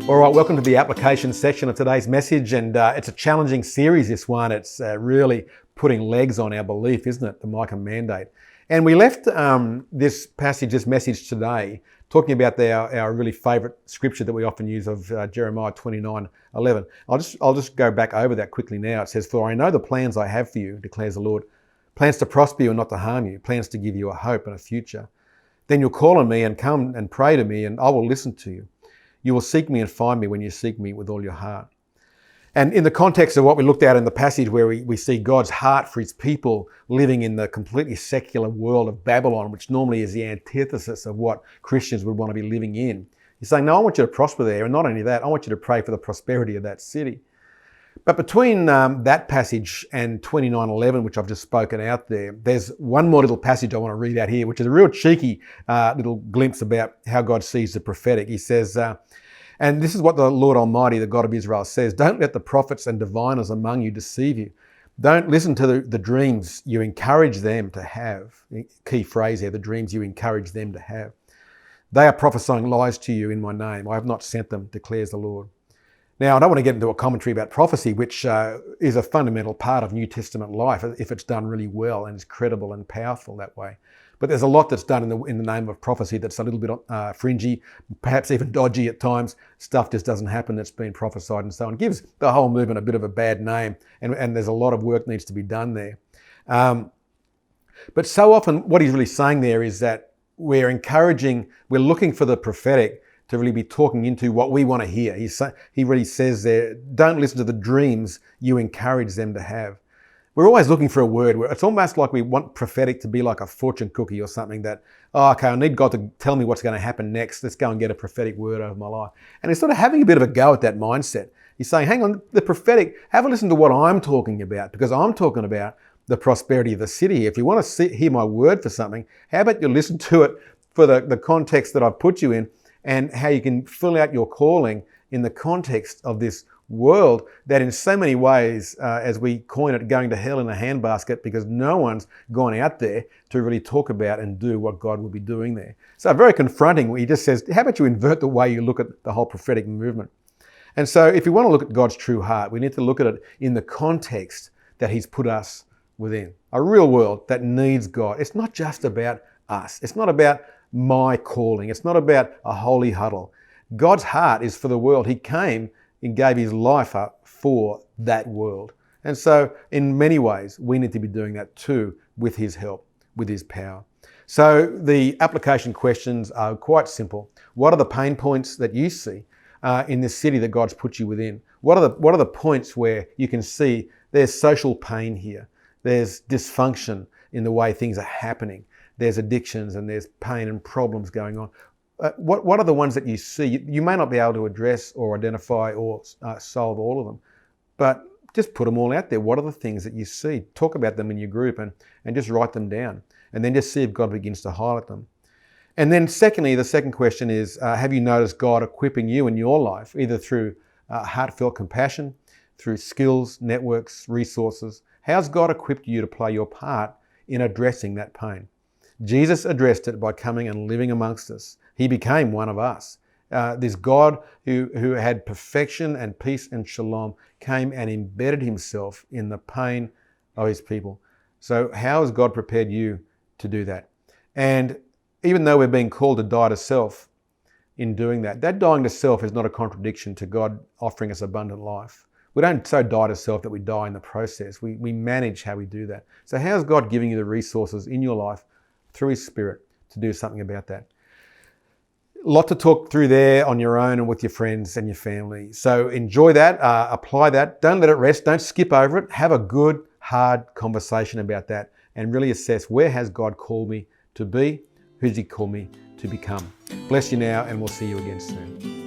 All right, welcome to the application section of today's message, and it's a challenging series, this one. It's really putting legs on our belief, isn't it? The Micah mandate. And we left this message today, talking about our really favourite scripture that we often use of Jeremiah 29:11. I'll just go back over that quickly now. It says, "For I know the plans I have for you, declares the Lord, plans to prosper you and not to harm you, plans to give you a hope and a future. Then you'll call on me and come and pray to me, and I will listen to you. You will seek me and find me when you seek me with all your heart." And in the context of what we looked at in the passage, where we see God's heart for his people living in the completely secular world of Babylon, which normally is the antithesis of what Christians would want to be living in. He's saying, no, I want you to prosper there. And not only that, I want you to pray for the prosperity of that city. But between that passage and 29:11, which I've just spoken out there, there's one more little passage I want to read out here, which is a real cheeky little glimpse about how God sees the prophetic. He says, and this is what the Lord Almighty, the God of Israel, says, "Don't let the prophets and diviners among you deceive you. Don't listen to the dreams you encourage them to have." Key phrase here, the dreams you encourage them to have. "They are prophesying lies to you in my name. I have not sent them, declares the Lord." Now, I don't want to get into a commentary about prophecy, which is a fundamental part of New Testament life if it's done really well and is credible and powerful that way. But there's a lot that's done in the name of prophecy that's a little bit fringy, perhaps even dodgy at times. Stuff just doesn't happen that's been prophesied and so on. It gives the whole movement a bit of a bad name, and there's a lot of work needs to be done there. But so often what he's really saying there is that we're looking for the prophetic to really be talking into what we want to hear. He really says there, don't listen to the dreams you encourage them to have. We're always looking for a word where it's almost like we want prophetic to be like a fortune cookie or something that, okay, I need God to tell me what's going to happen next. Let's go and get a prophetic word over my life. And he's sort of having a bit of a go at that mindset. He's saying, hang on, the prophetic, have a listen to what I'm talking about, because I'm talking about the prosperity of the city. If you want to hear my word for something, how about you listen to it for the context that I've put you in, and how you can fill out your calling in the context of this world that in so many ways, as we coin it, going to hell in a handbasket, because no one's gone out there to really talk about and do what God will be doing there. So very confronting, where he just says, how about you invert the way you look at the whole prophetic movement? And so if we want to look at God's true heart, we need to look at it in the context that he's put us within. A real world that needs God. It's not just about us. It's not about my calling. It's not about a holy huddle. God's heart is for the world. He came and gave his life up for that world. And so in many ways, we need to be doing that too, with his help, with his power. So the application questions are quite simple. What are the pain points that you see in this city that God's put you within? What are the points where you can see there's social pain here? There's dysfunction in the way things are happening. There's addictions and there's pain and problems going on. What are the ones that you see? You may not be able to address or identify or solve all of them, but just put them all out there. What are the things that you see? Talk about them in your group and just write them down, and then just see if God begins to highlight them. And then secondly, the second question is, have you noticed God equipping you in your life, either through heartfelt compassion, through skills, networks, resources? How's God equipped you to play your part in addressing that pain? Jesus addressed it by coming and living amongst us. He became one of us. This God who had perfection and peace and shalom came and embedded himself in the pain of his people. So how has God prepared you to do that? And even though we're being called to die to self in doing that, that dying to self is not a contradiction to God offering us abundant life. We don't so die to self that we die in the process. We manage how we do that. So how's God giving you the resources in your life through his Spirit to do something about that? A lot to talk through there on your own and with your friends and your family. So enjoy that, apply that. Don't let it rest. Don't skip over it. Have a good, hard conversation about that and really assess, where has God called me to be? Who does he call me to become? Bless you now, and we'll see you again soon.